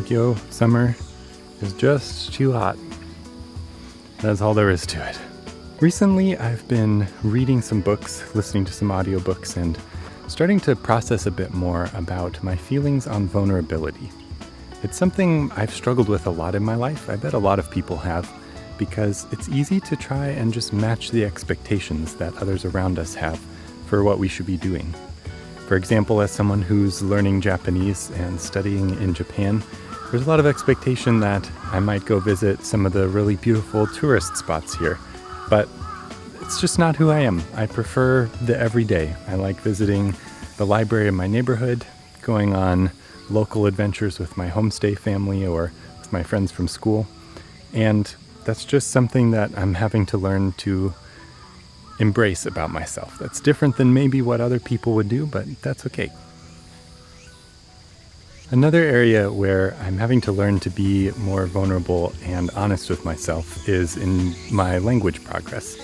Tokyo summer is just too hot. That's all there is to it. Recently, I've been reading some books, listening to some audiobooks, and starting to process a bit more about my feelings on vulnerability. It's something I've struggled with a lot in my life. I bet a lot of people have, because it's easy to try and just match the expectations that others around us have for what we should be doing. For example, as someone who's learning Japanese and studying in Japan, there's a lot of expectation that I might go visit some of the really beautiful tourist spots here. But it's just not who I am. I prefer the everyday. I like visiting the library in my neighborhood, going on local adventures with my homestay family or with my friends from school. And that's just something that I'm having to learn to embrace about myself. That's different than maybe what other people would do, but that's okay. Another area where I'm having to learn to be more vulnerable and honest with myself is in my language progress.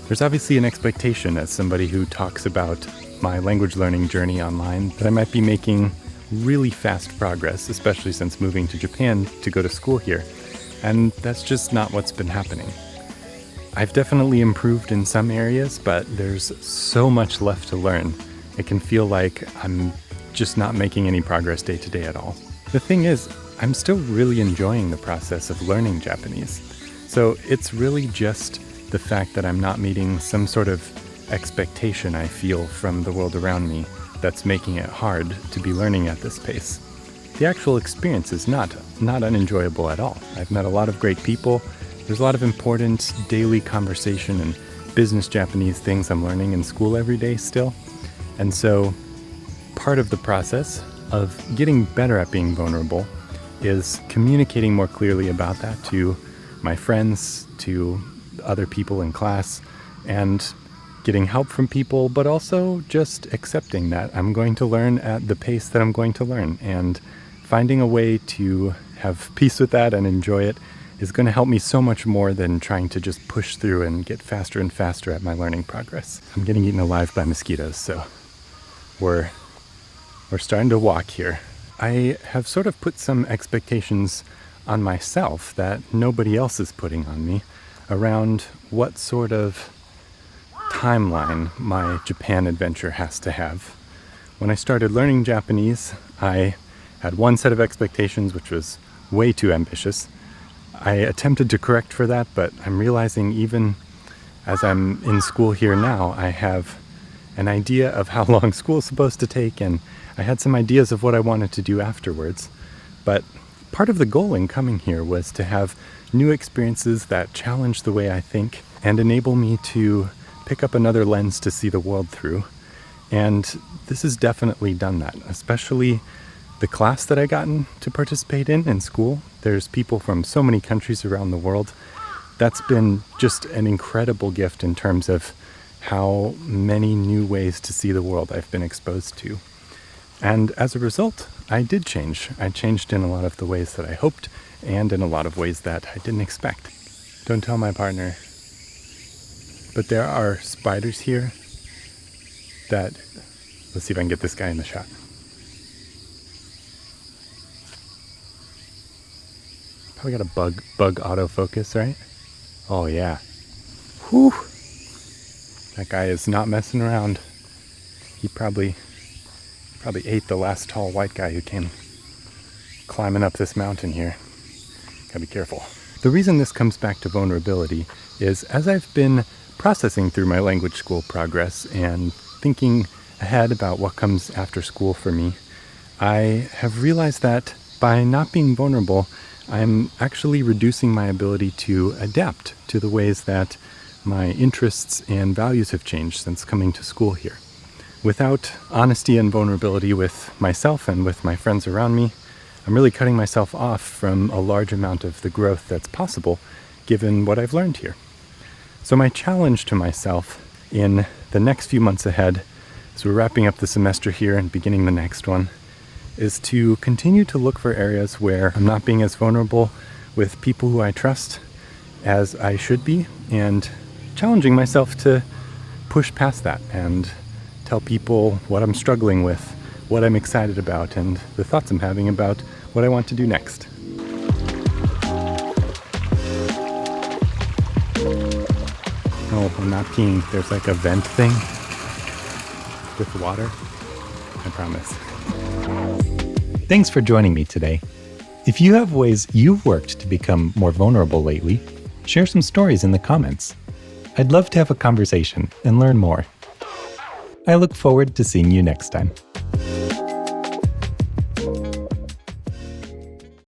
There's obviously an expectation as somebody who talks about my language learning journey online that I might be making really fast progress, especially since moving to Japan to go to school here. And that's just not what's been happening. I've definitely improved in some areas, but there's so much left to learn. It can feel like I'm just not making any progress day to day at all. The thing is, I'm still really enjoying the process of learning Japanese. So it's really just the fact that I'm not meeting some sort of expectation I feel from the world around me that's making it hard to be learning at this pace. The actual experience is not unenjoyable at all. I've met a lot of great people. There's a lot of important daily conversation and business Japanese things I'm learning in school every day still. And so part of the process of getting better at being vulnerable is communicating more clearly about that to my friends, to other people in class, and getting help from people, but also just accepting that I'm going to learn at the pace that I'm going to learn, and finding a way to have peace with that and enjoy it is going to help me so much more than trying to just push through and get faster and faster at my learning progress. I'm getting eaten alive by mosquitoes, so we're starting to walk here. I have sort of put some expectations on myself that nobody else is putting on me around what sort of timeline my Japan adventure has to have. When I started learning Japanese, I had one set of expectations which was way too ambitious. I attempted to correct for that, but I'm realizing even as I'm in school here now, I have an idea of how long school is supposed to take, and I had some ideas of what I wanted to do afterwards. But part of the goal in coming here was to have new experiences that challenge the way I think and enable me to pick up another lens to see the world through. And this has definitely done that, especially the class that I gotten to participate in school. There's people from so many countries around the world. That's been just an incredible gift in terms of how many new ways to see the world I've been exposed to. And as a result, I did change. I changed in a lot of the ways that I hoped, and in a lot of ways that I didn't expect. Don't tell my partner. But there are spiders here that... Let's see if I can get this guy in the shot. Probably got a bug autofocus, right? Oh yeah. Whew! That guy is not messing around. He probably ate the last tall white guy who came climbing up this mountain here. Gotta be careful. The reason this comes back to vulnerability is as I've been processing through my language school progress and thinking ahead about what comes after school for me, I have realized that by not being vulnerable, I'm actually reducing my ability to adapt to the ways that my interests and values have changed since coming to school here. Without honesty and vulnerability with myself and with my friends around me, I'm really cutting myself off from a large amount of the growth that's possible given what I've learned here. So my challenge to myself in the next few months ahead, as we're wrapping up the semester here and beginning the next one, is to continue to look for areas where I'm not being as vulnerable with people who I trust as I should be, and challenging myself to push past that and tell people what I'm struggling with, what I'm excited about, and the thoughts I'm having about what I want to do next. Oh, I'm not peeing. There's like a vent thing with water. I promise. Thanks for joining me today. If you have ways you've worked to become more vulnerable lately, share some stories in the comments. I'd love to have a conversation and learn more. I look forward to seeing you next time.